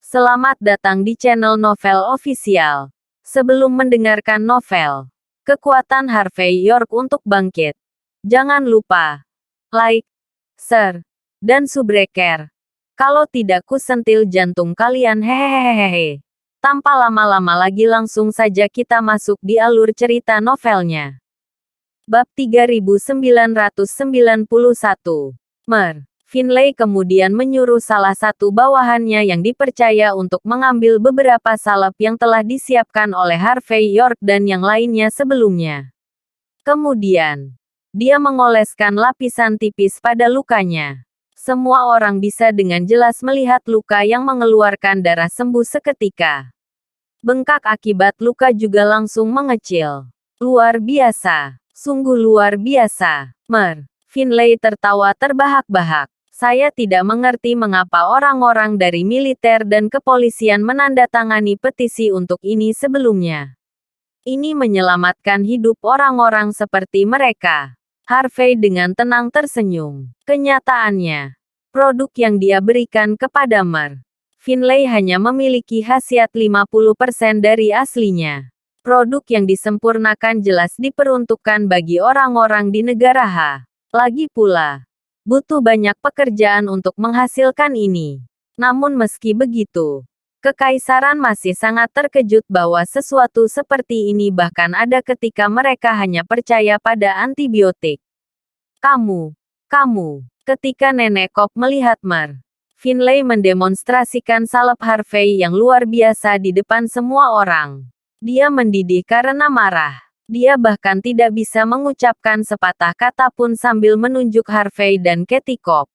Selamat datang di channel Novel Official. Sebelum mendengarkan novel Kekuatan Harvey York untuk Bangkit, jangan lupa like, share, dan subscribe. Kalau tidak kusentil jantung kalian hehehehe. Tanpa lama-lama lagi langsung saja kita masuk di alur cerita novelnya. Bab 3991. Mer. Finlay kemudian menyuruh salah satu bawahannya yang dipercaya untuk mengambil beberapa salep yang telah disiapkan oleh Harvey York dan yang lainnya sebelumnya. Kemudian, dia mengoleskan lapisan tipis pada lukanya. Semua orang bisa dengan jelas melihat luka yang mengeluarkan darah sembuh seketika. Bengkak akibat luka juga langsung mengecil. Luar biasa, sungguh luar biasa, Mer. Finlay tertawa terbahak-bahak. Saya tidak mengerti mengapa orang-orang dari militer dan kepolisian menandatangani petisi untuk ini sebelumnya. Ini menyelamatkan hidup orang-orang seperti mereka. Harvey dengan tenang tersenyum. Kenyataannya, produk yang dia berikan kepada Mer. Finlay hanya memiliki khasiat 50% dari aslinya. Produk yang disempurnakan jelas diperuntukkan bagi orang-orang di negara H. Lagi pula, butuh banyak pekerjaan untuk menghasilkan ini. Namun meski begitu, Kekaisaran masih sangat terkejut bahwa sesuatu seperti ini bahkan ada ketika mereka hanya percaya pada antibiotik. Kamu, ketika Nenek Kop melihat Mer. Finlay mendemonstrasikan salep Harvey yang luar biasa di depan semua orang. Dia mendidih karena marah. Dia bahkan tidak bisa mengucapkan sepatah kata pun sambil menunjuk Harvey dan Katie Cobb.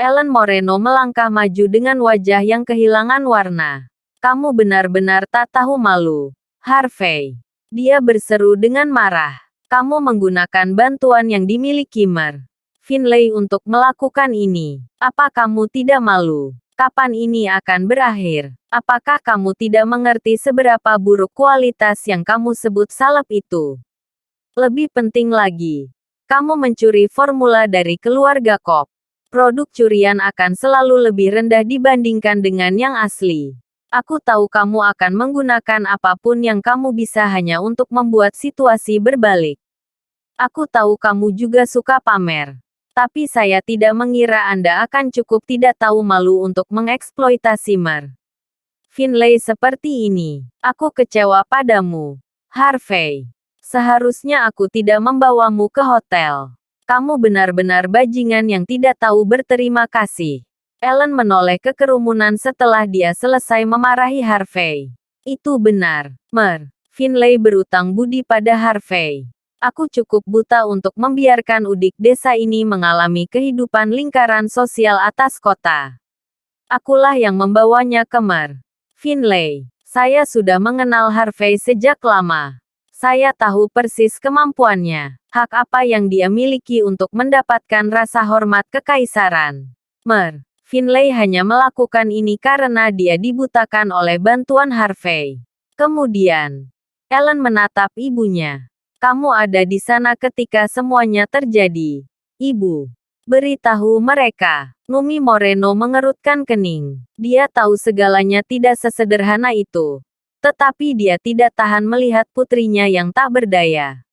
Ellen Moreno melangkah maju dengan wajah yang kehilangan warna. Kamu benar-benar tak tahu malu, Harvey. Dia berseru dengan marah. Kamu menggunakan bantuan yang dimiliki Mer. Finlay untuk melakukan ini. Apa kamu tidak malu? Kapan ini akan berakhir? Apakah kamu tidak mengerti seberapa buruk kualitas yang kamu sebut salep itu? Lebih penting lagi, kamu mencuri formula dari keluarga Cobb. Produk curian akan selalu lebih rendah dibandingkan dengan yang asli. Aku tahu kamu akan menggunakan apapun yang kamu bisa hanya untuk membuat situasi berbalik. Aku tahu kamu juga suka pamer. Tapi saya tidak mengira Anda akan cukup tidak tahu malu untuk mengeksploitasi Mer. Finlay seperti ini. Aku kecewa padamu, Harvey. Seharusnya aku tidak membawamu ke hotel. Kamu benar-benar bajingan yang tidak tahu berterima kasih. Ellen menoleh ke kerumunan setelah dia selesai memarahi Harvey. Itu benar, Mer. Finlay berutang budi pada Harvey. Aku cukup buta untuk membiarkan udik desa ini mengalami kehidupan lingkaran sosial atas kota. Akulah yang membawanya ke Mer. Finlay, saya sudah mengenal Harvey sejak lama. Saya tahu persis kemampuannya, hak apa yang dia miliki untuk mendapatkan rasa hormat kekaisaran. Mer. Finlay hanya melakukan ini karena dia dibutakan oleh bantuan Harvey. Kemudian, Ellen menatap ibunya. Kamu ada di sana ketika semuanya terjadi. Ibu, beritahu mereka. Numi Moreno mengerutkan kening. Dia tahu segalanya tidak sesederhana itu. Tetapi dia tidak tahan melihat putrinya yang tak berdaya.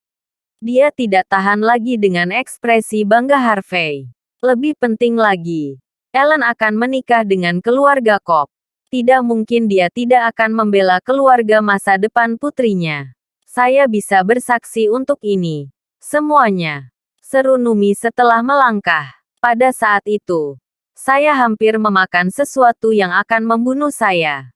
Dia tidak tahan lagi dengan ekspresi bangga Harvey. Lebih penting lagi, Ellen akan menikah dengan keluarga Cobb. Tidak mungkin dia tidak akan membela keluarga masa depan putrinya. Saya bisa bersaksi untuk ini. Semuanya. Seru Numi setelah melangkah. Pada saat itu, saya hampir memakan sesuatu yang akan membunuh saya.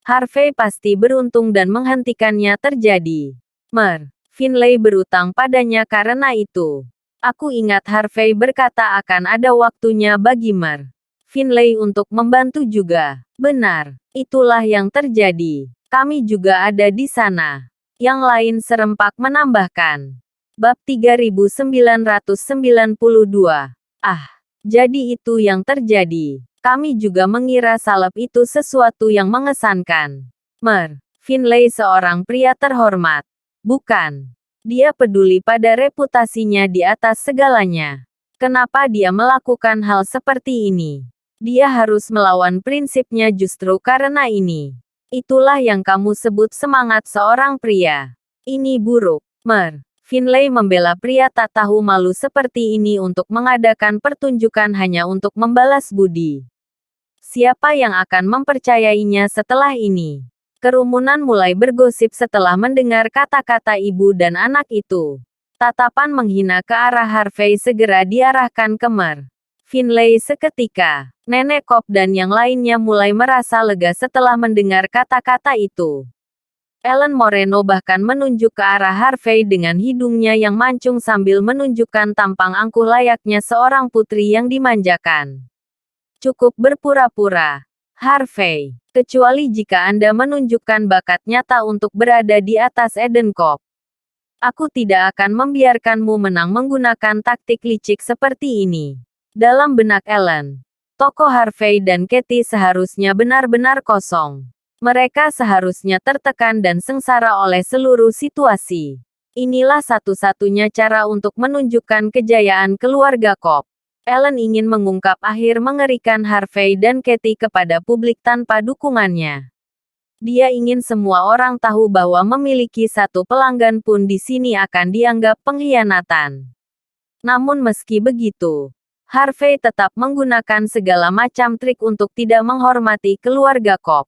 Harvey pasti beruntung dan menghentikannya terjadi. Mer. Finlay berutang padanya karena itu. Aku ingat Harvey berkata akan ada waktunya bagi Mer. Finlay untuk membantu juga. Benar. Itulah yang terjadi. Kami juga ada di sana. Yang lain serempak menambahkan. Bab 3992. Jadi itu yang terjadi. Kami juga mengira salep itu sesuatu yang mengesankan. Mer. Finlay seorang pria terhormat. Bukan. Dia peduli pada reputasinya di atas segalanya. Kenapa dia melakukan hal seperti ini? Dia harus melawan prinsipnya justru karena ini. Itulah yang kamu sebut semangat seorang pria. Ini buruk, Mer. Finlay membela pria tak tahu malu seperti ini untuk mengadakan pertunjukan hanya untuk membalas budi. Siapa yang akan mempercayainya setelah ini? Kerumunan mulai bergosip setelah mendengar kata-kata ibu dan anak itu. Tatapan menghina ke arah Harvey segera diarahkan ke Mer. Finlay seketika, Nenek Cobb dan yang lainnya mulai merasa lega setelah mendengar kata-kata itu. Ellen Moreno bahkan menunjuk ke arah Harvey dengan hidungnya yang mancung sambil menunjukkan tampang angkuh layaknya seorang putri yang dimanjakan. Cukup berpura-pura, Harvey, kecuali jika Anda menunjukkan bakat nyata untuk berada di atas Eden Cobb. Aku tidak akan membiarkanmu menang menggunakan taktik licik seperti ini. Dalam benak Ellen, toko Harvey dan Katie seharusnya benar-benar kosong. Mereka seharusnya tertekan dan sengsara oleh seluruh situasi. Inilah satu-satunya cara untuk menunjukkan kejayaan keluarga Cobb. Ellen ingin mengungkap akhir mengerikan Harvey dan Katie kepada publik tanpa dukungannya. Dia ingin semua orang tahu bahwa memiliki satu pelanggan pun di sini akan dianggap pengkhianatan. Namun meski begitu, Harvey tetap menggunakan segala macam trik untuk tidak menghormati keluarga Cobb.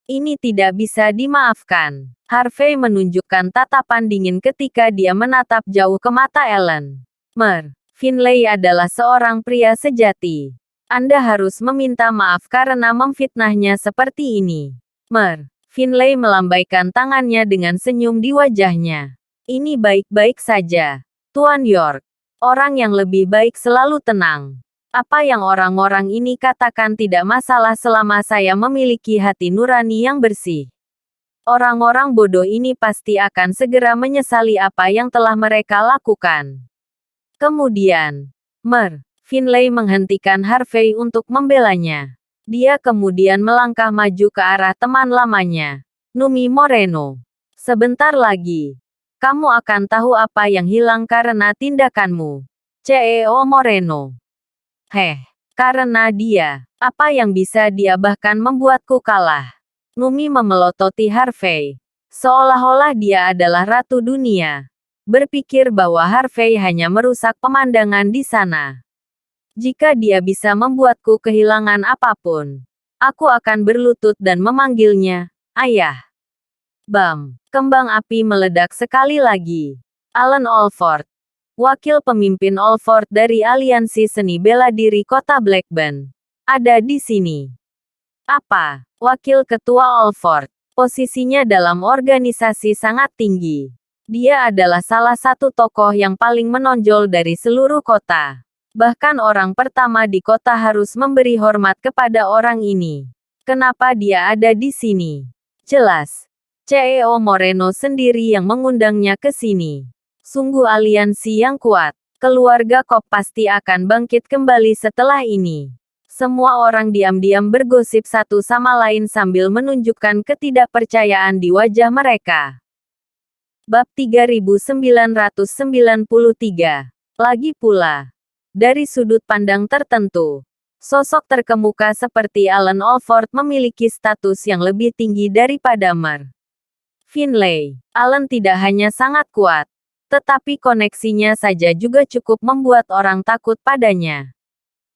Ini tidak bisa dimaafkan. Harvey menunjukkan tatapan dingin ketika dia menatap jauh ke mata Ellen. Mer. Finlay adalah seorang pria sejati. Anda harus meminta maaf karena memfitnahnya seperti ini. Mer. Finlay melambaikan tangannya dengan senyum di wajahnya. Ini baik-baik saja, Tuan York. Orang yang lebih baik selalu tenang. Apa yang orang-orang ini katakan tidak masalah selama saya memiliki hati nurani yang bersih. Orang-orang bodoh ini pasti akan segera menyesali apa yang telah mereka lakukan. Kemudian, Mer. Finlay menghentikan Harvey untuk membelanya. Dia kemudian melangkah maju ke arah teman lamanya, Numi Moreno. Sebentar lagi, kamu akan tahu apa yang hilang karena tindakanmu, CEO Moreno. Karena dia, apa yang bisa dia bahkan membuatku kalah. Numi memelototi Harvey, seolah-olah dia adalah ratu dunia. Berpikir bahwa Harvey hanya merusak pemandangan di sana. Jika dia bisa membuatku kehilangan apapun, aku akan berlutut dan memanggilnya, Ayah. Bam! Kembang api meledak sekali lagi. Alan Alford, wakil pemimpin Alford dari Aliansi Seni Bela Diri Kota Blackburn, ada di sini. Apa? Wakil Ketua Alford. Posisinya dalam organisasi sangat tinggi. Dia adalah salah satu tokoh yang paling menonjol dari seluruh kota. Bahkan orang pertama di kota harus memberi hormat kepada orang ini. Kenapa dia ada di sini? Jelas, CEO Moreno sendiri yang mengundangnya ke sini. Sungguh aliansi yang kuat. Keluarga Cobb pasti akan bangkit kembali setelah ini. Semua orang diam-diam bergosip satu sama lain sambil menunjukkan ketidakpercayaan di wajah mereka. Bab 3993. Lagi pula, dari sudut pandang tertentu, sosok terkemuka seperti Alan Alford memiliki status yang lebih tinggi daripada Mer. Finlay. Alan tidak hanya sangat kuat, tetapi koneksinya saja juga cukup membuat orang takut padanya.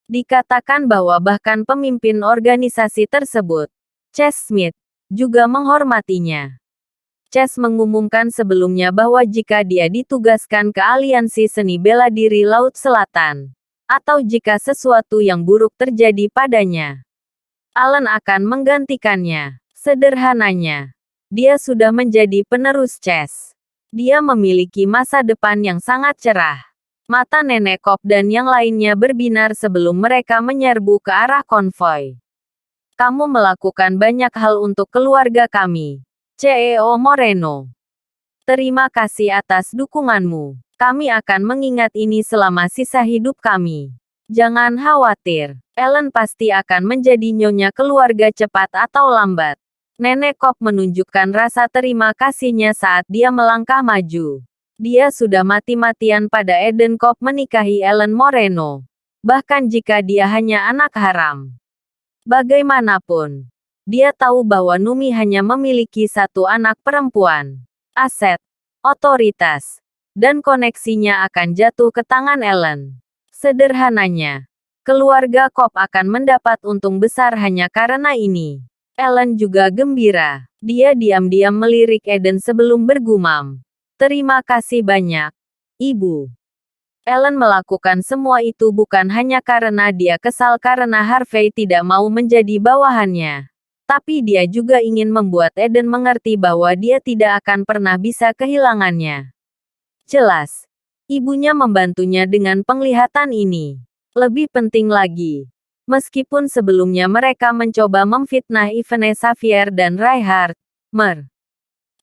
Dikatakan bahwa bahkan pemimpin organisasi tersebut, Chase Smith, juga menghormatinya. Chase mengumumkan sebelumnya bahwa jika dia ditugaskan ke Aliansi Seni Bela Diri Laut Selatan, atau jika sesuatu yang buruk terjadi padanya, Alan akan menggantikannya. Sederhananya, dia sudah menjadi penerus Chase. Dia memiliki masa depan yang sangat cerah. Mata Nenek Cobb dan yang lainnya berbinar sebelum mereka menyerbu ke arah konvoi. Kamu melakukan banyak hal untuk keluarga kami, CEO Moreno. Terima kasih atas dukunganmu. Kami akan mengingat ini selama sisa hidup kami. Jangan khawatir, Ellen pasti akan menjadi nyonya keluarga cepat atau lambat. Nenek Cobb menunjukkan rasa terima kasihnya saat dia melangkah maju. Dia sudah mati-matian pada Eden Cobb menikahi Ellen Moreno. bahkan jika dia hanya anak haram. Bagaimanapun, dia tahu bahwa Numi hanya memiliki satu anak perempuan. Aset, otoritas, dan koneksinya akan jatuh ke tangan Ellen. Sederhananya, keluarga Cobb akan mendapat untung besar hanya karena ini. Ellen juga gembira. Dia diam-diam melirik Eden sebelum bergumam. Terima kasih banyak, Ibu. Ellen melakukan semua itu bukan hanya karena dia kesal karena Harvey tidak mau menjadi bawahannya. Tapi dia juga ingin membuat Eden mengerti bahwa dia tidak akan pernah bisa kehilangannya. Jelas, ibunya membantunya dengan penglihatan ini. Lebih penting lagi, meskipun sebelumnya mereka mencoba memfitnah Yvonne Xavier dan Reinhardt,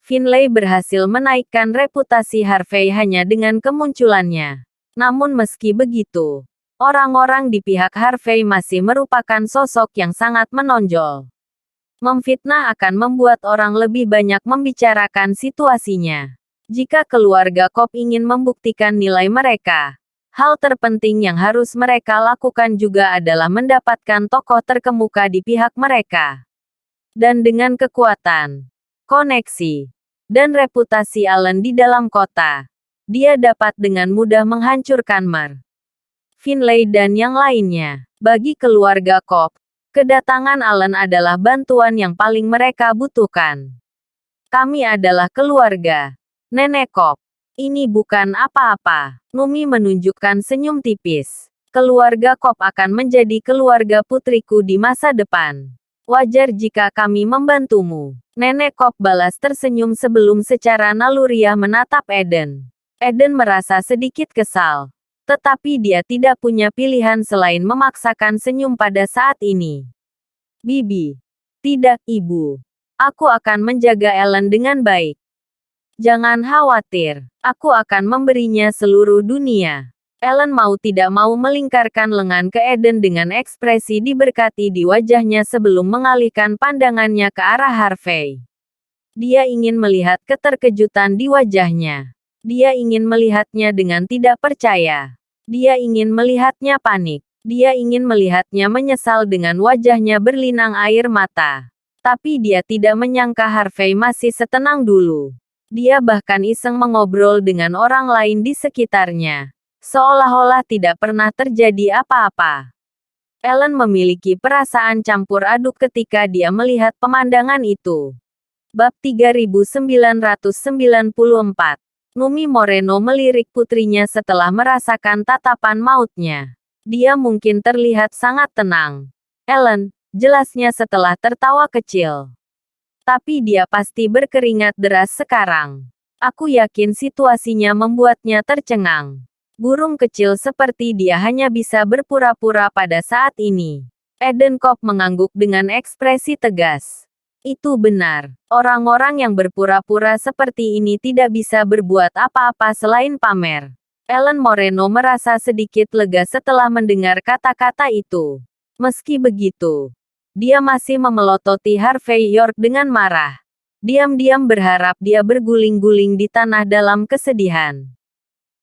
Finlay berhasil menaikkan reputasi Harvey hanya dengan kemunculannya. Namun meski begitu, orang-orang di pihak Harvey masih merupakan sosok yang sangat menonjol. Memfitnah akan membuat orang lebih banyak membicarakan situasinya. Jika keluarga Cobb ingin membuktikan nilai mereka, hal terpenting yang harus mereka lakukan juga adalah mendapatkan tokoh terkemuka di pihak mereka. Dan dengan kekuatan, koneksi, dan reputasi Allen di dalam kota, dia dapat dengan mudah menghancurkan Finlay dan yang lainnya. Bagi keluarga Cobb, kedatangan Allen adalah bantuan yang paling mereka butuhkan. Kami adalah keluarga Nenek Cobb. Ini bukan apa-apa. Numi menunjukkan senyum tipis. Keluarga Cobb akan menjadi keluarga putriku di masa depan. Wajar jika kami membantumu. Nenek Cobb balas tersenyum sebelum secara naluriah menatap Eden. Eden merasa sedikit kesal. Tetapi dia tidak punya pilihan selain memaksakan senyum pada saat ini. Bibi. Tidak, Ibu. Aku akan menjaga Ellen dengan baik. Jangan khawatir. Aku akan memberinya seluruh dunia. Ellen mau tidak mau melingkarkan lengan ke Eden dengan ekspresi diberkati di wajahnya sebelum mengalihkan pandangannya ke arah Harvey. Dia ingin melihat keterkejutan di wajahnya. Dia ingin melihatnya dengan tidak percaya. Dia ingin melihatnya panik. Dia ingin melihatnya menyesal dengan wajahnya berlinang air mata. Tapi dia tidak menyangka Harvey masih setenang dulu. Dia bahkan iseng mengobrol dengan orang lain di sekitarnya. Seolah-olah tidak pernah terjadi apa-apa. Ellen memiliki perasaan campur aduk ketika dia melihat pemandangan itu. Bab 3994. Numi Moreno melirik putrinya setelah merasakan tatapan mautnya. Dia mungkin terlihat sangat tenang. Ellen, jelasnya setelah tertawa kecil. Tapi dia pasti berkeringat deras sekarang. Aku yakin situasinya membuatnya tercengang. Burung kecil seperti dia hanya bisa berpura-pura pada saat ini. Eden Cobb mengangguk dengan ekspresi tegas. Itu benar. Orang-orang yang berpura-pura seperti ini tidak bisa berbuat apa-apa selain pamer. Ellen Moreno merasa sedikit lega setelah mendengar kata-kata itu. Meski begitu, dia masih memelototi Harvey York dengan marah. Diam-diam berharap dia berguling-guling di tanah dalam kesedihan.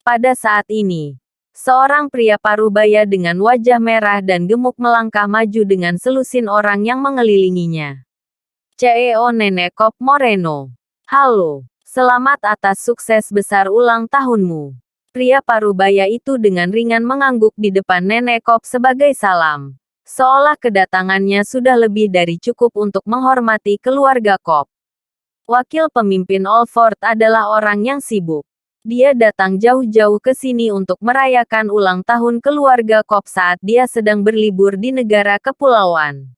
Pada saat ini, seorang pria parubaya dengan wajah merah dan gemuk melangkah maju dengan selusin orang yang mengelilinginya. CEO Nenek Cobb Moreno. Halo, selamat atas sukses besar ulang tahunmu. Pria parubaya itu dengan ringan mengangguk di depan Nenek Cobb sebagai salam. Seolah kedatangannya sudah lebih dari cukup untuk menghormati keluarga Cobb. Wakil pemimpin Alford adalah orang yang sibuk. Dia datang jauh-jauh ke sini untuk merayakan ulang tahun keluarga Cobb saat dia sedang berlibur di negara kepulauan.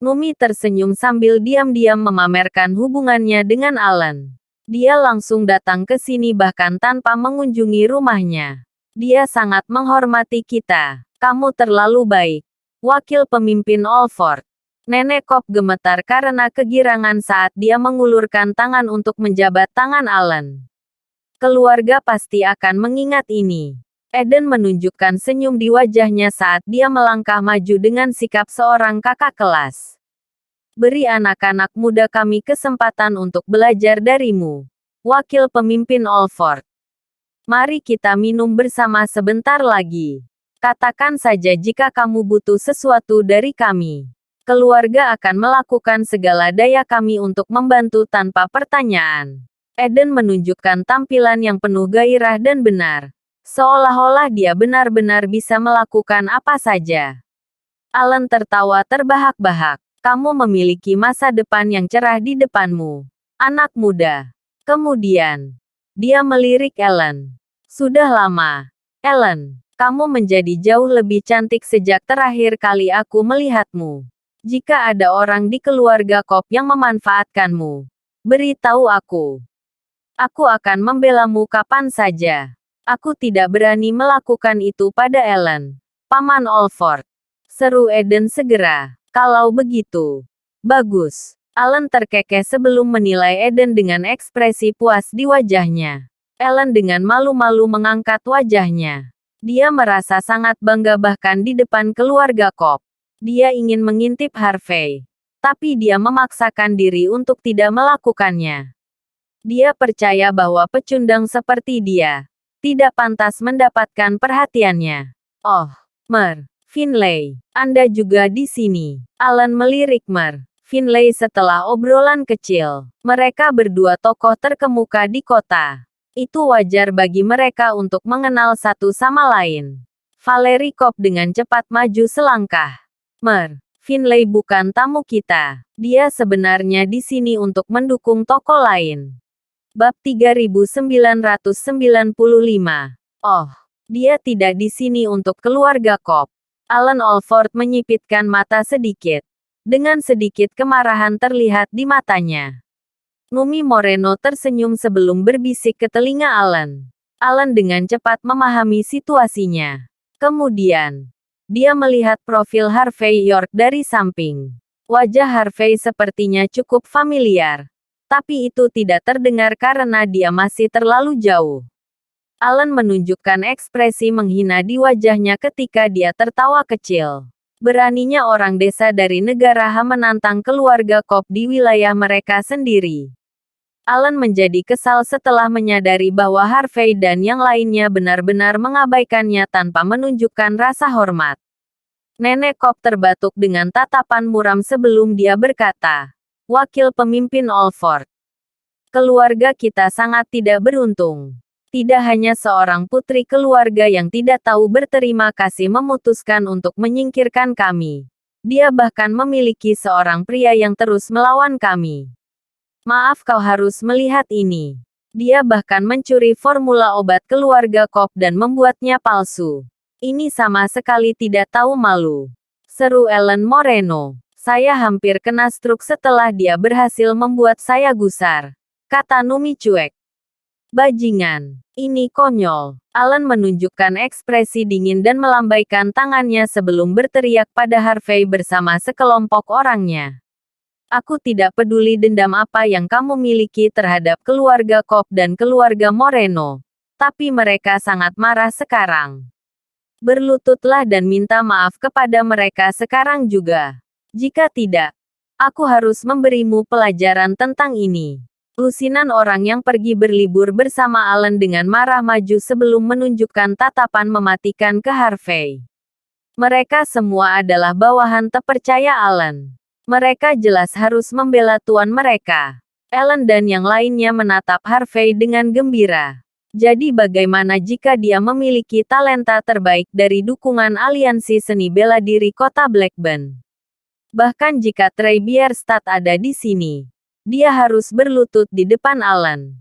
Numi tersenyum sambil diam-diam memamerkan hubungannya dengan Allen. Dia langsung datang ke sini bahkan tanpa mengunjungi rumahnya. Dia sangat menghormati kita. Kamu terlalu baik. Wakil pemimpin Alford. Nenek Cobb gemetar karena kegirangan saat dia mengulurkan tangan untuk menjabat tangan Allen. Keluarga pasti akan mengingat ini. Eden menunjukkan senyum di wajahnya saat dia melangkah maju dengan sikap seorang kakak kelas. Beri anak-anak muda kami kesempatan untuk belajar darimu. Wakil pemimpin Alford. Mari kita minum bersama sebentar lagi. Katakan saja jika kamu butuh sesuatu dari kami. Keluarga akan melakukan segala daya kami untuk membantu tanpa pertanyaan. Eden menunjukkan tampilan yang penuh gairah dan benar. Seolah-olah dia benar-benar bisa melakukan apa saja. Alan tertawa terbahak-bahak. Kamu memiliki masa depan yang cerah di depanmu. Anak muda. Kemudian, dia melirik Ellen. Sudah lama. Ellen, kamu menjadi jauh lebih cantik sejak terakhir kali aku melihatmu. Jika ada orang di keluarga Cobb yang memanfaatkanmu, beritahu aku. Aku akan membelamu kapan saja. Aku tidak berani melakukan itu pada Ellen. Paman Alford. Seru Eden segera. Kalau begitu. Bagus. Alan terkekeh sebelum menilai Eden dengan ekspresi puas di wajahnya. Ellen dengan malu-malu mengangkat wajahnya. Dia merasa sangat bangga bahkan di depan keluarga Cobb. Dia ingin mengintip Harvey. Tapi dia memaksakan diri untuk tidak melakukannya. Dia percaya bahwa pecundang seperti dia tidak pantas mendapatkan perhatiannya. Oh, Mer. Finlay, Anda juga di sini. Alan melirik Mer. Finlay setelah obrolan kecil. Mereka berdua tokoh terkemuka di kota. Itu wajar bagi mereka untuk mengenal satu sama lain. Valerie Cobb dengan cepat maju selangkah. Mer, Finlay bukan tamu kita. Dia sebenarnya di sini untuk mendukung toko lain. Bab 3995. Oh, dia tidak di sini untuk keluarga Cobb. Alan Alford menyipitkan mata sedikit. Dengan sedikit kemarahan terlihat di matanya. Numi Moreno tersenyum sebelum berbisik ke telinga Alan. Alan dengan cepat memahami situasinya. Kemudian, dia melihat profil Harvey York dari samping. Wajah Harvey sepertinya cukup familiar. Tapi itu tidak terdengar karena dia masih terlalu jauh. Alan menunjukkan ekspresi menghina di wajahnya ketika dia tertawa kecil. Beraninya orang desa dari negara Han menantang keluarga Cobb di wilayah mereka sendiri. Alan menjadi kesal setelah menyadari bahwa Harvey dan yang lainnya benar-benar mengabaikannya tanpa menunjukkan rasa hormat. Nenek Cobb terbatuk dengan tatapan muram sebelum dia berkata, "Wakil pemimpin Alford. Keluarga kita sangat tidak beruntung. Tidak hanya seorang putri keluarga yang tidak tahu berterima kasih memutuskan untuk menyingkirkan kami. Dia bahkan memiliki seorang pria yang terus melawan kami. Maaf, kau harus melihat ini. Dia bahkan mencuri formula obat keluarga Cobb dan membuatnya palsu. Ini sama sekali tidak tahu malu." Seru Ellen Moreno. "Saya hampir kena stroke setelah dia berhasil membuat saya gusar," kata Numi cuek. "Bajingan. Ini konyol." Alan menunjukkan ekspresi dingin dan melambaikan tangannya sebelum berteriak pada Harvey bersama sekelompok orangnya. "Aku tidak peduli dendam apa yang kamu miliki terhadap keluarga Cobb dan keluarga Moreno. Tapi mereka sangat marah sekarang. Berlututlah dan minta maaf kepada mereka sekarang juga. Jika tidak, aku harus memberimu pelajaran tentang ini." Lusinan orang yang pergi berlibur bersama Alan dengan marah maju sebelum menunjukkan tatapan mematikan ke Harvey. Mereka semua adalah bawahan terpercaya Alan. Mereka jelas harus membela tuan mereka. Ellen dan yang lainnya menatap Harvey dengan gembira. Jadi bagaimana jika dia memiliki talenta terbaik dari dukungan aliansi seni bela diri kota Blackburn? Bahkan jika Trey Bierstadt ada di sini, dia harus berlutut di depan Alan.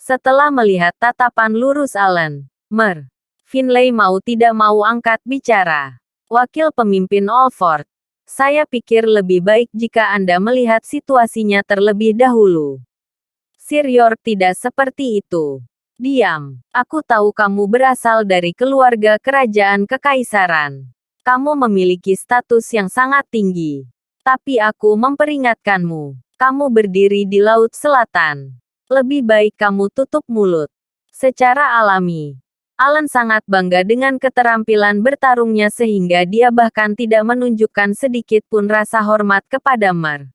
Setelah melihat tatapan lurus Alan, Mer, Finlay mau tidak mau angkat bicara. "Wakil pemimpin Alford. Saya pikir lebih baik jika Anda melihat situasinya terlebih dahulu. Sir York tidak seperti itu. Diam. Aku tahu kamu berasal dari keluarga kerajaan kekaisaran. Kamu memiliki status yang sangat tinggi. Tapi aku memperingatkanmu. Kamu berdiri di Laut Selatan. Lebih baik kamu tutup mulut." Secara alami, Alan sangat bangga dengan keterampilan bertarungnya sehingga dia bahkan tidak menunjukkan sedikit pun rasa hormat kepada Mer.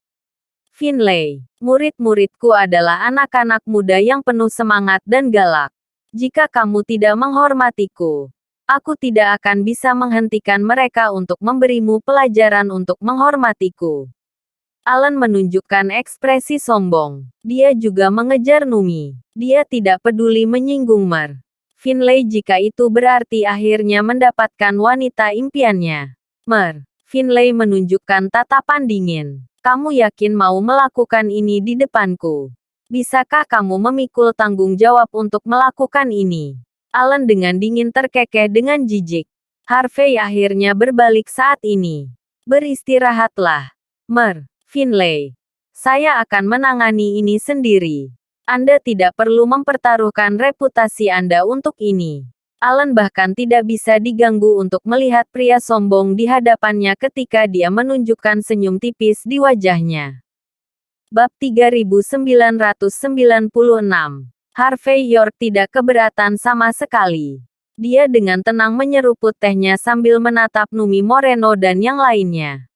"Finlay, murid-muridku adalah anak-anak muda yang penuh semangat dan galak. Jika kamu tidak menghormatiku, Aku tidak akan bisa menghentikan mereka untuk memberimu pelajaran untuk menghormatiku. Alan menunjukkan ekspresi sombong. Dia juga mengejar Numi. Dia tidak peduli menyinggung Mer. Finlay jika itu berarti akhirnya mendapatkan wanita impiannya. Mer. Finlay menunjukkan tatapan dingin. Kamu yakin mau melakukan ini di depanku? Bisakah kamu memikul tanggung jawab untuk melakukan ini? Alan dengan dingin terkekeh dengan jijik. Harvey akhirnya berbalik saat ini. Beristirahatlah. Mer. Finlay. Saya akan menangani ini sendiri. Anda tidak perlu mempertaruhkan reputasi Anda untuk ini. Alan bahkan tidak bisa diganggu untuk melihat pria sombong di hadapannya ketika dia menunjukkan senyum tipis di wajahnya. Bab 3996. Harvey York tidak keberatan sama sekali. Dia dengan tenang menyeruput tehnya sambil menatap Numi Moreno dan yang lainnya.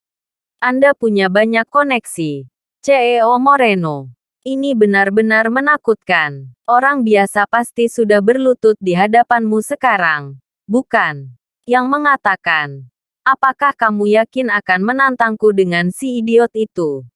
Anda punya banyak koneksi. CEO Moreno. Ini benar-benar menakutkan. Orang biasa pasti sudah berlutut di hadapanmu sekarang. Bukan. Yang mengatakan. Apakah kamu yakin akan menantangku dengan si idiot itu?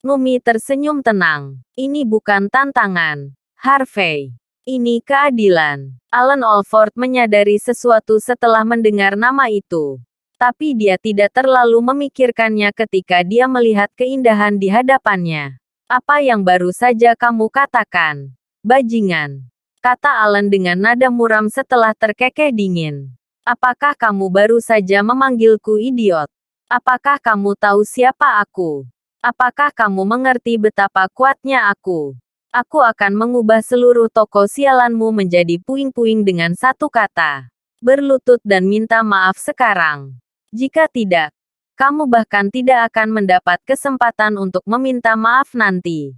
Numi tersenyum tenang. Ini bukan tantangan. Harvey. Ini keadilan. Alan Alford menyadari sesuatu setelah mendengar nama itu. Tapi dia tidak terlalu memikirkannya ketika dia melihat keindahan di hadapannya. Apa yang baru saja kamu katakan? Bajingan. Kata Alan dengan nada muram setelah terkekeh dingin. Apakah kamu baru saja memanggilku idiot? Apakah kamu tahu siapa aku? Apakah kamu mengerti betapa kuatnya aku? Aku akan mengubah seluruh toko sialanmu menjadi puing-puing dengan satu kata. Berlutut dan minta maaf sekarang. Jika tidak, kamu bahkan tidak akan mendapat kesempatan untuk meminta maaf nanti.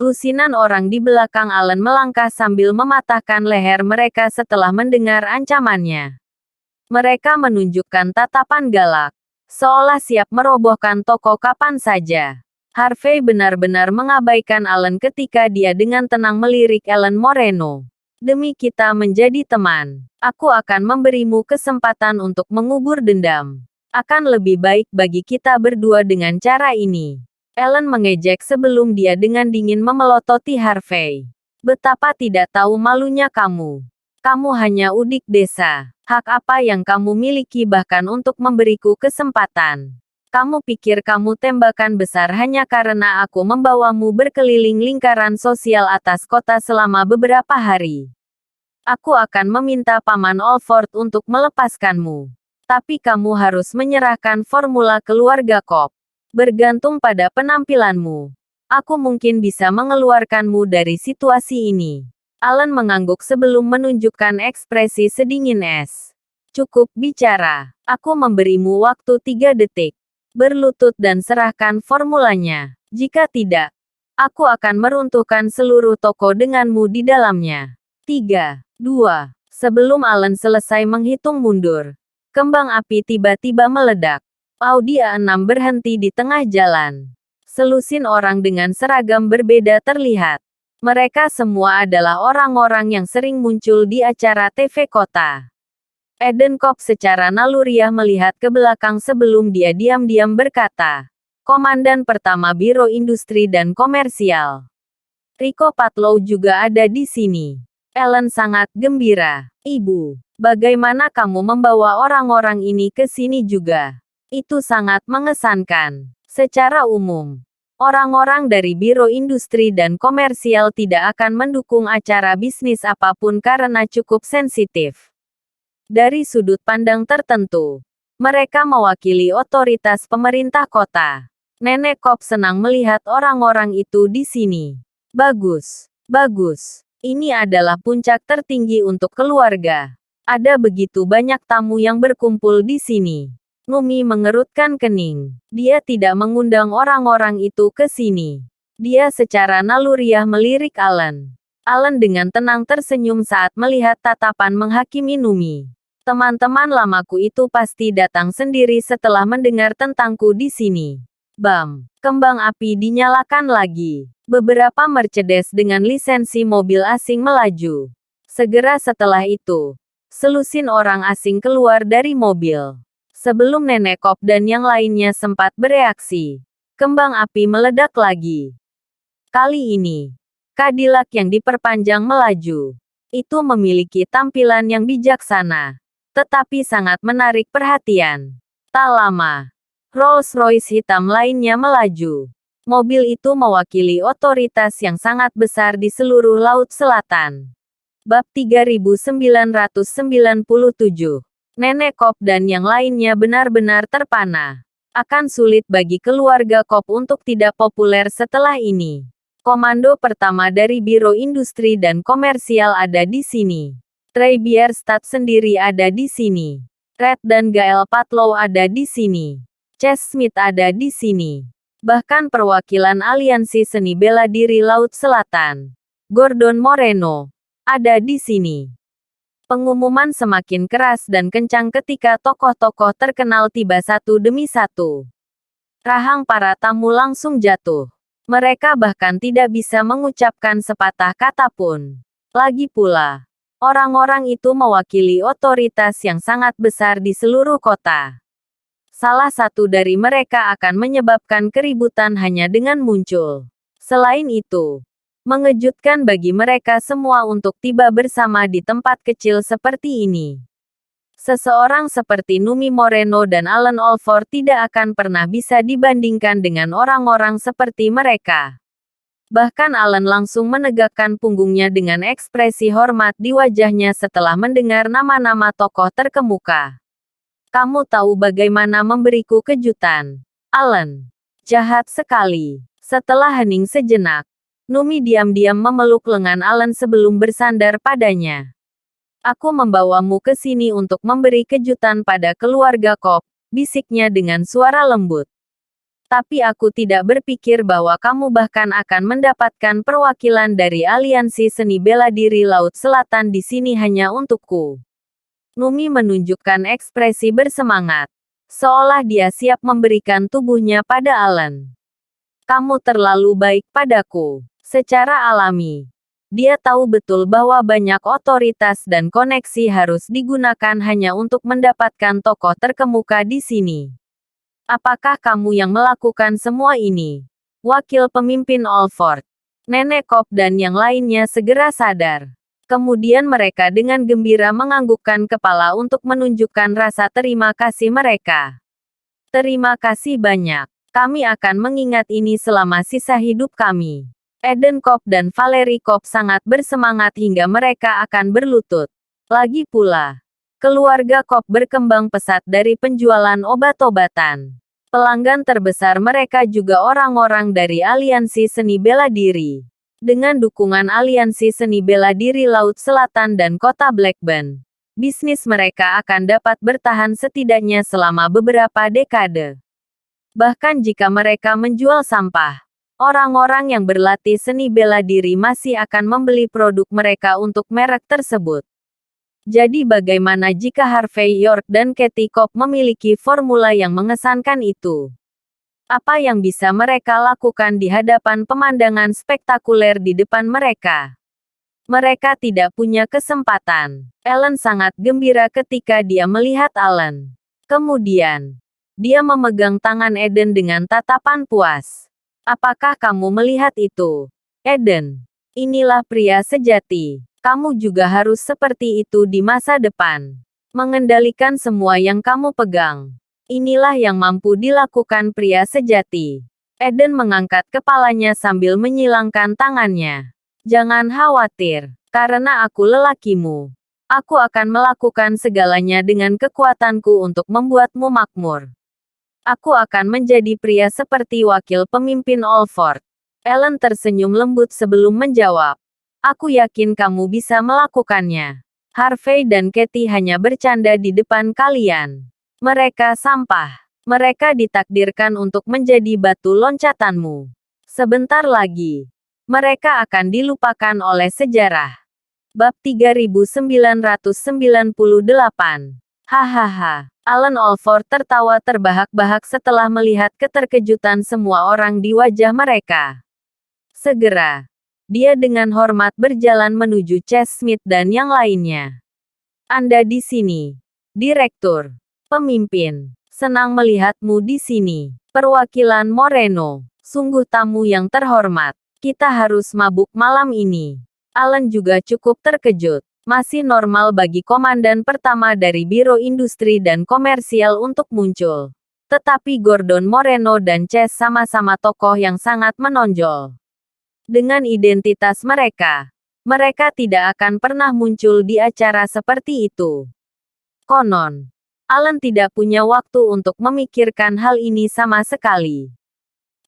Lusinan orang di belakang Alan melangkah sambil mematahkan leher mereka setelah mendengar ancamannya. Mereka menunjukkan tatapan galak, seolah siap merobohkan toko kapan saja. Harvey benar-benar mengabaikan Alan ketika dia dengan tenang melirik Alan Moreno. Demi kita menjadi teman, aku akan memberimu kesempatan untuk mengubur dendam. Akan lebih baik bagi kita berdua dengan cara ini. Alan mengejek sebelum dia dengan dingin memelototi Harvey. Betapa tidak tahu malunya kamu. Kamu hanya udik desa. Hak apa yang kamu miliki bahkan untuk memberiku kesempatan? Kamu pikir kamu tembakan besar hanya karena aku membawamu berkeliling lingkaran sosial atas kota selama beberapa hari. Aku akan meminta Paman Alford untuk melepaskanmu. Tapi kamu harus menyerahkan formula keluarga Cobb. Bergantung pada penampilanmu. Aku mungkin bisa mengeluarkanmu dari situasi ini. Alan mengangguk sebelum menunjukkan ekspresi sedingin es. Cukup bicara. Aku memberimu waktu 3 detik. Berlutut dan serahkan formulanya. Jika tidak, aku akan meruntuhkan seluruh toko denganmu di dalamnya. 3, 2. Sebelum Alan selesai menghitung mundur, kembang api tiba-tiba meledak. Audi A6 berhenti di tengah jalan. Selusin orang dengan seragam berbeda terlihat. Mereka semua adalah orang-orang yang sering muncul di acara TV kota. Eden Cobb secara naluriah melihat ke belakang sebelum dia diam-diam berkata, Komandan Pertama Biro Industri dan Komersial. Rico Patlow juga ada di sini. Ellen sangat gembira. Ibu, bagaimana kamu membawa orang-orang ini ke sini juga? Itu sangat mengesankan. Secara umum, orang-orang dari Biro Industri dan Komersial tidak akan mendukung acara bisnis apapun karena cukup sensitif. Dari sudut pandang tertentu, mereka mewakili otoritas pemerintah kota. Nenek Cobb senang melihat orang-orang itu di sini. Bagus, bagus. Ini adalah puncak tertinggi untuk keluarga. Ada begitu banyak tamu yang berkumpul di sini. Numi mengerutkan kening. Dia tidak mengundang orang-orang itu ke sini. Dia secara naluriah melirik Alan. Alan dengan tenang tersenyum saat melihat tatapan menghakimi Numi. Teman-teman lamaku itu pasti datang sendiri setelah mendengar tentangku di sini. Bam! Kembang api dinyalakan lagi. Beberapa Mercedes dengan lisensi mobil asing melaju. Segera setelah itu, Selusin orang asing keluar dari mobil. Sebelum Nenek Kop dan yang lainnya sempat bereaksi, kembang api meledak lagi. Kali ini, Cadillac yang diperpanjang melaju. Itu memiliki tampilan yang bijaksana, tetapi sangat menarik perhatian. Tak lama, Rolls-Royce hitam lainnya melaju. Mobil itu mewakili otoritas yang sangat besar di seluruh Laut Selatan. Bab 3997. Nenek Kop dan yang lainnya benar-benar terpana. Akan sulit bagi keluarga Kop untuk tidak populer setelah ini. Komando pertama dari Biro Industri dan Komersial ada di sini. Trey Bierstadt sendiri ada di sini. Red dan Gael Patlow ada di sini. Chess Smith ada di sini. Bahkan perwakilan Aliansi Seni Bela Diri Laut Selatan, Gordon Moreno, ada di sini. Pengumuman semakin keras dan kencang ketika tokoh-tokoh terkenal tiba satu demi satu. Rahang para tamu langsung jatuh. Mereka bahkan tidak bisa mengucapkan sepatah kata pun. Lagi pula, orang-orang itu mewakili otoritas yang sangat besar di seluruh kota. Salah satu dari mereka akan menyebabkan keributan hanya dengan muncul. Selain itu, mengejutkan bagi mereka semua untuk tiba bersama di tempat kecil seperti ini. Seseorang seperti Numi Moreno dan Alan Alford tidak akan pernah bisa dibandingkan dengan orang-orang seperti mereka. Bahkan Alan langsung menegakkan punggungnya dengan ekspresi hormat di wajahnya setelah mendengar nama-nama tokoh terkemuka. Kamu tahu bagaimana memberiku kejutan, Alan. Jahat sekali. Setelah hening sejenak, Numi diam-diam memeluk lengan Alan sebelum bersandar padanya. Aku membawamu ke sini untuk memberi kejutan pada keluarga Kop, bisiknya dengan suara lembut. Tapi aku tidak berpikir bahwa kamu bahkan akan mendapatkan perwakilan dari Aliansi Seni Bela Diri Laut Selatan di sini hanya untukku. Numi menunjukkan ekspresi bersemangat, seolah dia siap memberikan tubuhnya pada Alan. Kamu terlalu baik padaku. Secara alami, dia tahu betul bahwa banyak otoritas dan koneksi harus digunakan hanya untuk mendapatkan tokoh terkemuka di sini. Apakah kamu yang melakukan semua ini? Wakil pemimpin Alford, Nenek Kop dan yang lainnya segera sadar. Kemudian mereka dengan gembira menganggukkan kepala untuk menunjukkan rasa terima kasih mereka. Terima kasih banyak. Kami akan mengingat ini selama sisa hidup kami. Eden Kop dan Valerie Kop sangat bersemangat hingga mereka akan berlutut. Lagi pula, keluarga Kop berkembang pesat dari penjualan obat-obatan. Pelanggan terbesar mereka juga orang-orang dari Aliansi Seni Bela Diri. Dengan dukungan Aliansi Seni Bela Diri Laut Selatan dan Kota Blackburn, bisnis mereka akan dapat bertahan setidaknya selama beberapa dekade. Bahkan jika mereka menjual sampah, orang-orang yang berlatih seni bela diri masih akan membeli produk mereka untuk merek tersebut. Jadi bagaimana jika Harvey York dan Katie Kop memiliki formula yang mengesankan itu? Apa yang bisa mereka lakukan di hadapan pemandangan spektakuler di depan mereka? Mereka tidak punya kesempatan. Ellen sangat gembira ketika dia melihat Alan. Kemudian, dia memegang tangan Eden dengan tatapan puas. Apakah kamu melihat itu? Eden, inilah pria sejati. Kamu juga harus seperti itu di masa depan. Mengendalikan semua yang kamu pegang. Inilah yang mampu dilakukan pria sejati. Eden mengangkat kepalanya sambil menyilangkan tangannya. Jangan khawatir, karena aku lelakimu. Aku akan melakukan segalanya dengan kekuatanku untuk membuatmu makmur. Aku akan menjadi pria seperti wakil pemimpin Alford. Ellen tersenyum lembut sebelum menjawab. Aku yakin kamu bisa melakukannya. Harvey dan Katie hanya bercanda di depan kalian. Mereka sampah. Mereka ditakdirkan untuk menjadi batu loncatanmu. Sebentar lagi, mereka akan dilupakan oleh sejarah. Bab 3998. Hahaha. Alan Alford tertawa terbahak-bahak setelah melihat keterkejutan semua orang di wajah mereka. Segera, dia dengan hormat berjalan menuju Chess Smith dan yang lainnya. Anda di sini. Direktur. Pemimpin. Senang melihatmu di sini. Perwakilan Moreno. Sungguh tamu yang terhormat. Kita harus mabuk malam ini. Alan juga cukup terkejut. Masih normal bagi komandan pertama dari Biro Industri dan Komersial untuk muncul. Tetapi Gordon Moreno dan Chess sama-sama tokoh yang sangat menonjol. Dengan identitas mereka, mereka tidak akan pernah muncul di acara seperti itu. Konon, Alan tidak punya waktu untuk memikirkan hal ini sama sekali.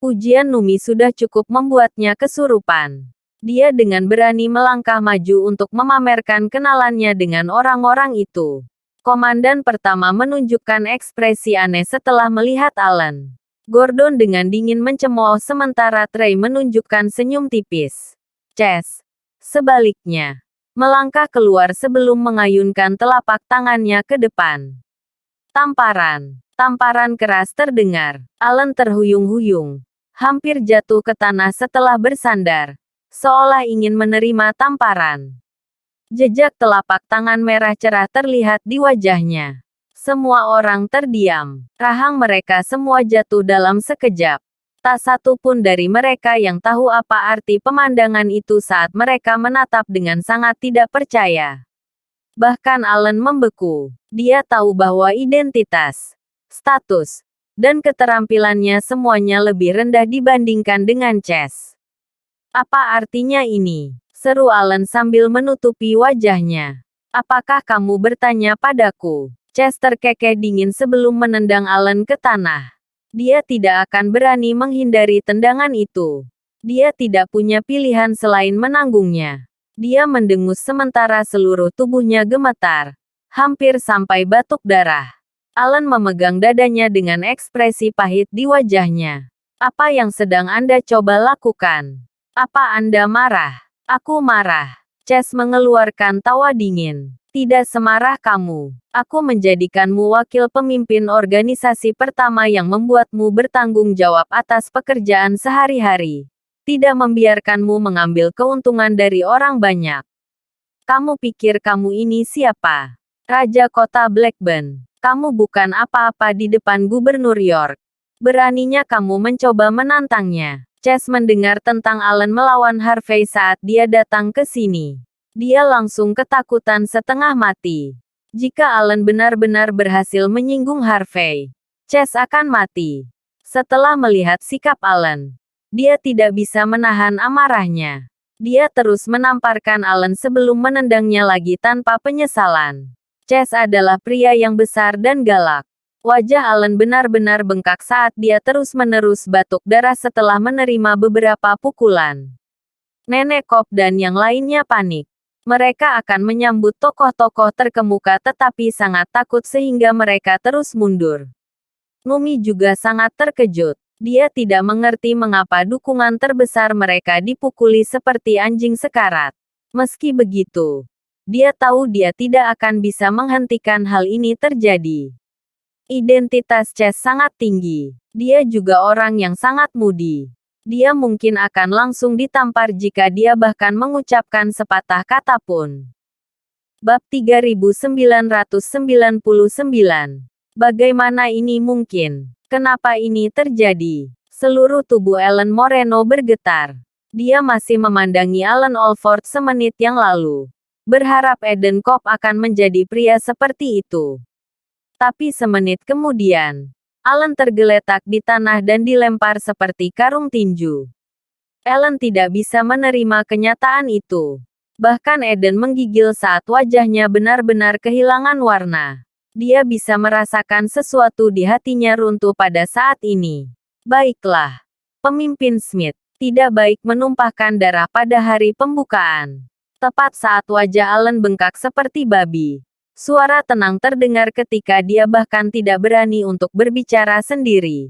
Ujian Numi sudah cukup membuatnya kesurupan. Dia dengan berani melangkah maju untuk memamerkan kenalannya dengan orang-orang itu. Komandan pertama menunjukkan ekspresi aneh setelah melihat Alan. Gordon dengan dingin mencemooh sementara Trey menunjukkan senyum tipis. Chess, sebaliknya, melangkah keluar sebelum mengayunkan telapak tangannya ke depan. Tamparan. Tamparan keras terdengar. Alan terhuyung-huyung. Hampir jatuh ke tanah setelah bersandar. Seolah ingin menerima tamparan. Jejak telapak tangan merah cerah terlihat di wajahnya. Semua orang terdiam. Rahang mereka semua jatuh dalam sekejap. Tak satu pun dari mereka yang tahu apa arti pemandangan itu saat mereka menatap dengan sangat tidak percaya. Bahkan Alan membeku. Dia tahu bahwa identitas, status, dan keterampilannya semuanya lebih rendah dibandingkan dengan Chess. Apa artinya ini? Seru Alan sambil menutupi wajahnya. Apakah kamu bertanya padaku? Chess terkekeh dingin sebelum menendang Alan ke tanah. Dia tidak akan berani menghindari tendangan itu. Dia tidak punya pilihan selain menanggungnya. Dia mendengus sementara seluruh tubuhnya gemetar. Hampir sampai batuk darah. Alan memegang dadanya dengan ekspresi pahit di wajahnya. Apa yang sedang Anda coba lakukan? Apa Anda marah? Aku marah. Chess mengeluarkan tawa dingin. Tidak semarah kamu. Aku menjadikanmu wakil pemimpin organisasi pertama yang membuatmu bertanggung jawab atas pekerjaan sehari-hari. Tidak membiarkanmu mengambil keuntungan dari orang banyak. Kamu pikir kamu ini siapa? Raja Kota Blackburn. Kamu bukan apa-apa di depan Gubernur York. Beraninya kamu mencoba menantangnya. Chess mendengar tentang Alan melawan Harvey saat dia datang ke sini. Dia langsung ketakutan setengah mati. Jika Alan benar-benar berhasil menyinggung Harvey, Chess akan mati. Setelah melihat sikap Alan, dia tidak bisa menahan amarahnya. Dia terus menamparkan Alan sebelum menendangnya lagi tanpa penyesalan. Chess adalah pria yang besar dan galak. Wajah Alan benar-benar bengkak saat dia terus-menerus batuk darah setelah menerima beberapa pukulan. Nenek Cobb dan yang lainnya panik. Mereka akan menyambut tokoh-tokoh terkemuka tetapi sangat takut sehingga mereka terus mundur. Numi juga sangat terkejut. Dia tidak mengerti mengapa dukungan terbesar mereka dipukuli seperti anjing sekarat. Meski begitu, dia tahu dia tidak akan bisa menghentikan hal ini terjadi. Identitas Chess sangat tinggi. Dia juga orang yang sangat mudi. Dia mungkin akan langsung ditampar jika dia bahkan mengucapkan sepatah kata pun. Bab 3999. Bagaimana ini mungkin? Kenapa ini terjadi? Seluruh tubuh Alan Moreno bergetar. Dia masih memandangi Alan Alford semenit yang lalu. Berharap Eden Cobb akan menjadi pria seperti itu. Tapi semenit kemudian, Alan tergeletak di tanah dan dilempar seperti karung tinju. Alan tidak bisa menerima kenyataan itu. Bahkan Eden menggigil saat wajahnya benar-benar kehilangan warna. Dia bisa merasakan sesuatu di hatinya runtuh pada saat ini. Baiklah, pemimpin Smith, tidak baik menumpahkan darah pada hari pembukaan. Tepat saat wajah Alan bengkak seperti babi. Suara tenang terdengar ketika dia bahkan tidak berani untuk berbicara sendiri.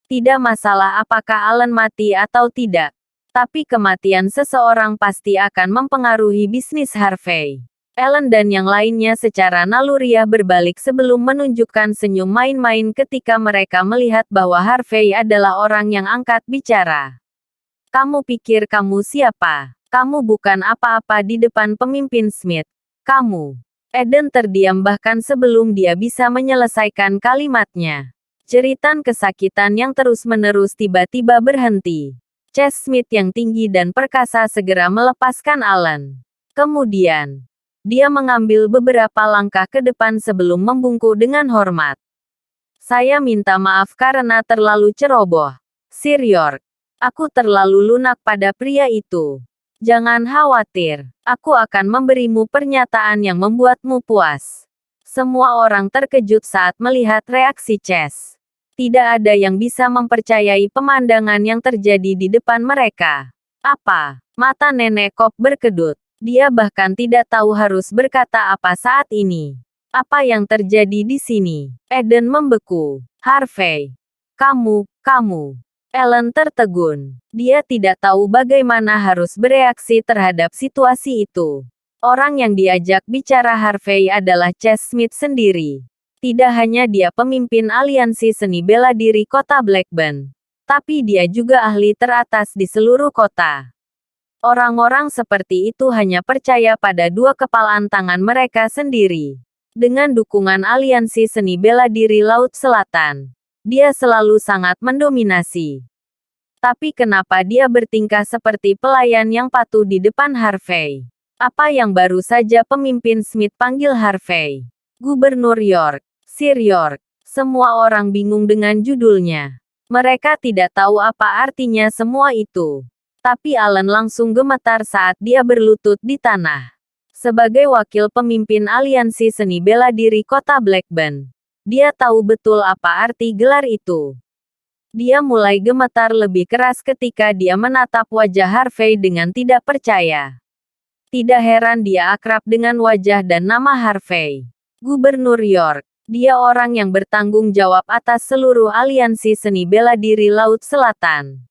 Tidak masalah apakah Alan mati atau tidak. Tapi kematian seseorang pasti akan mempengaruhi bisnis Harvey. Alan dan yang lainnya secara naluriah berbalik sebelum menunjukkan senyum main-main ketika mereka melihat bahwa Harvey adalah orang yang angkat bicara. Kamu pikir kamu siapa? Kamu bukan apa-apa di depan pemimpin Smith. Kamu Eden terdiam bahkan sebelum dia bisa menyelesaikan kalimatnya. Jeritan kesakitan yang terus-menerus tiba-tiba berhenti. Chest Smith yang tinggi dan perkasa segera melepaskan Alan. Kemudian, dia mengambil beberapa langkah ke depan sebelum membungkuk dengan hormat. Saya minta maaf karena terlalu ceroboh, Sir York. Aku terlalu lunak pada pria itu. Jangan khawatir, aku akan memberimu pernyataan yang membuatmu puas. Semua orang terkejut saat melihat reaksi Chess. Tidak ada yang bisa mempercayai pemandangan yang terjadi di depan mereka. Apa? Mata Nenek Kop berkedut. Dia bahkan tidak tahu harus berkata apa saat ini. Apa yang terjadi di sini? Eden membeku. Harvey. Kamu. Ellen tertegun. Dia tidak tahu bagaimana harus bereaksi terhadap situasi itu. Orang yang diajak bicara Harvey adalah Chess Smith sendiri. Tidak hanya dia pemimpin aliansi seni bela diri kota Blackburn, tapi dia juga ahli teratas di seluruh kota. Orang-orang seperti itu hanya percaya pada dua kepalan tangan mereka sendiri. Dengan dukungan aliansi seni bela diri Laut Selatan, dia selalu sangat mendominasi. Tapi kenapa dia bertingkah seperti pelayan yang patuh di depan Harvey? Apa yang baru saja pemimpin Smith panggil Harvey? Gubernur York, Sir York. Semua orang bingung dengan judulnya. Mereka tidak tahu apa artinya semua itu. Tapi Alan langsung gemetar saat dia berlutut di tanah. Sebagai wakil pemimpin aliansi seni bela diri kota Blackburn, dia tahu betul apa arti gelar itu. Dia mulai gemetar lebih keras ketika dia menatap wajah Harvey dengan tidak percaya. Tidak heran dia akrab dengan wajah dan nama Harvey. Gubernur York. Dia orang yang bertanggung jawab atas seluruh aliansi seni bela diri Laut Selatan.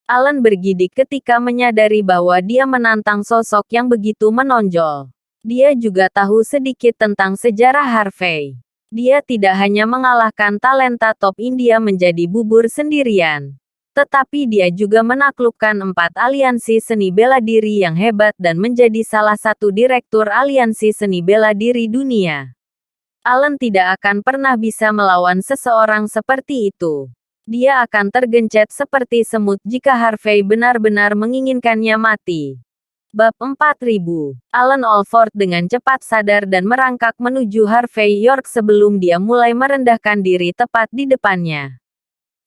Alan bergidik ketika menyadari bahwa dia menantang sosok yang begitu menonjol. Dia juga tahu sedikit tentang sejarah Harvey. Dia tidak hanya mengalahkan talenta top India menjadi bubur sendirian, tetapi dia juga menaklukkan 4 aliansi seni bela diri yang hebat dan menjadi salah satu direktur aliansi seni bela diri dunia. Alan tidak akan pernah bisa melawan seseorang seperti itu. Dia akan tergencet seperti semut jika Harvey benar-benar menginginkannya mati. Bab 4000. Alan Alford dengan cepat sadar dan merangkak menuju Harvey York sebelum dia mulai merendahkan diri tepat di depannya.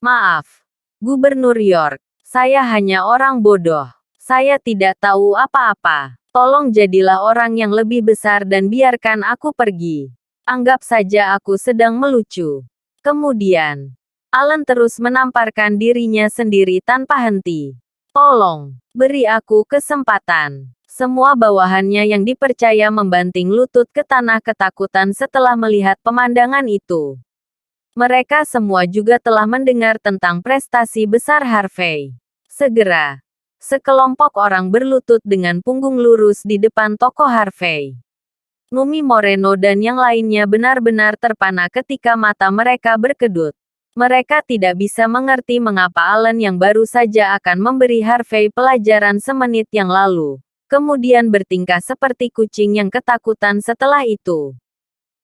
Maaf, Gubernur York. Saya hanya orang bodoh. Saya tidak tahu apa-apa. Tolong jadilah orang yang lebih besar dan biarkan aku pergi. Anggap saja aku sedang melucu. Kemudian, Alan terus menamparkan dirinya sendiri tanpa henti. Tolong, beri aku kesempatan. Semua bawahannya yang dipercaya membanting lutut ke tanah ketakutan setelah melihat pemandangan itu. Mereka semua juga telah mendengar tentang prestasi besar Harvey. Segera, sekelompok orang berlutut dengan punggung lurus di depan toko Harvey. Numi Moreno dan yang lainnya benar-benar terpana ketika mata mereka berkedut. Mereka tidak bisa mengerti mengapa Alan yang baru saja akan memberi Harvey pelajaran semenit yang lalu, kemudian bertingkah seperti kucing yang ketakutan setelah itu.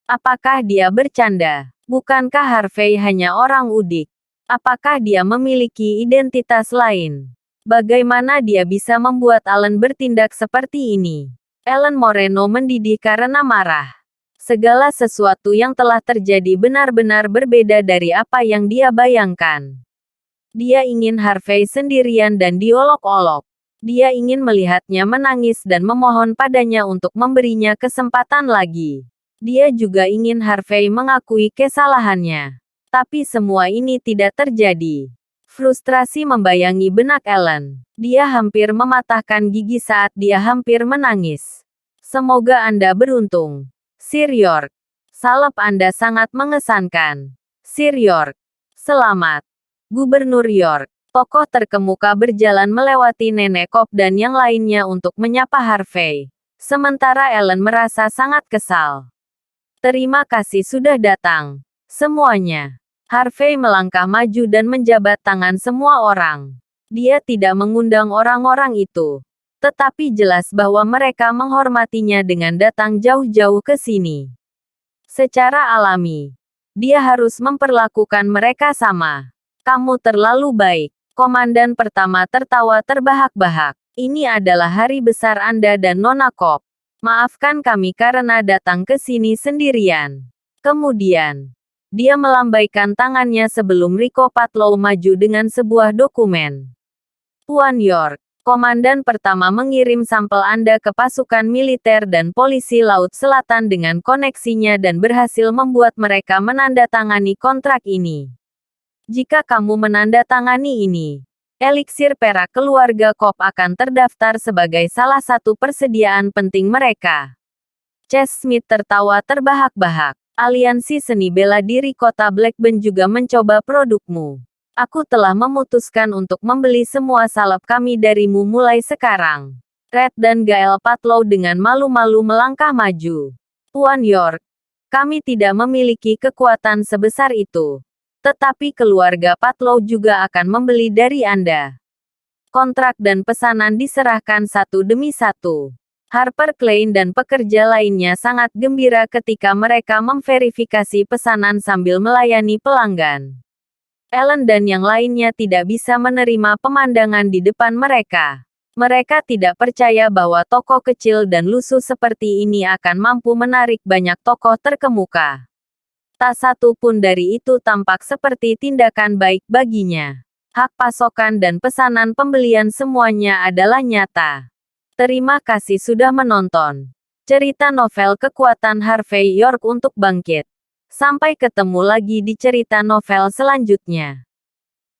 Apakah dia bercanda? Bukankah Harvey hanya orang udik? Apakah dia memiliki identitas lain? Bagaimana dia bisa membuat Alan bertindak seperti ini? Ellen Moreno mendidih karena marah. Segala sesuatu yang telah terjadi benar-benar berbeda dari apa yang dia bayangkan. Dia ingin Harvey sendirian dan diolok-olok. Dia ingin melihatnya menangis dan memohon padanya untuk memberinya kesempatan lagi. Dia juga ingin Harvey mengakui kesalahannya. Tapi semua ini tidak terjadi. Frustrasi membayangi benak Ellen. Dia hampir mematahkan gigi saat dia hampir menangis. Semoga Anda beruntung, Sir York. Salep Anda sangat mengesankan. Sir York. Selamat. Gubernur York. Tokoh terkemuka berjalan melewati Nenek Kop dan yang lainnya untuk menyapa Harvey. Sementara Ellen merasa sangat kesal. Terima kasih sudah datang. Semuanya. Harvey melangkah maju dan menjabat tangan semua orang. Dia tidak mengundang orang-orang itu. Tetapi jelas bahwa mereka menghormatinya dengan datang jauh-jauh ke sini. Secara alami, dia harus memperlakukan mereka sama. Kamu terlalu baik. Komandan pertama tertawa terbahak-bahak. Ini adalah hari besar Anda dan Nona Kop. Maafkan kami karena datang ke sini sendirian. Kemudian, dia melambaikan tangannya sebelum Rico Patlow maju dengan sebuah dokumen. Tuan York, Komandan pertama mengirim sampel Anda ke pasukan militer dan polisi Laut Selatan dengan koneksinya dan berhasil membuat mereka menandatangani kontrak ini. Jika kamu menandatangani ini, eliksir perak keluarga Kop akan terdaftar sebagai salah satu persediaan penting mereka. Chase Smith tertawa terbahak-bahak. Aliansi Seni Bela Diri Kota Blackburn juga mencoba produkmu. Aku telah memutuskan untuk membeli semua salep kami darimu mulai sekarang. Red dan Gael Patlow dengan malu-malu melangkah maju. Tuan York, kami tidak memiliki kekuatan sebesar itu. Tetapi keluarga Patlow juga akan membeli dari Anda. Kontrak dan pesanan diserahkan satu demi satu. Harper Klein dan pekerja lainnya sangat gembira ketika mereka memverifikasi pesanan sambil melayani pelanggan. Ellen dan yang lainnya tidak bisa menerima pemandangan di depan mereka. Mereka tidak percaya bahwa toko kecil dan lusuh seperti ini akan mampu menarik banyak tokoh terkemuka. Tak satu pun dari itu tampak seperti tindakan baik baginya. Hak pasokan dan pesanan pembelian semuanya adalah nyata. Terima kasih sudah menonton. Cerita novel kekuatan Harvey York untuk bangkit. Sampai ketemu lagi di cerita novel selanjutnya.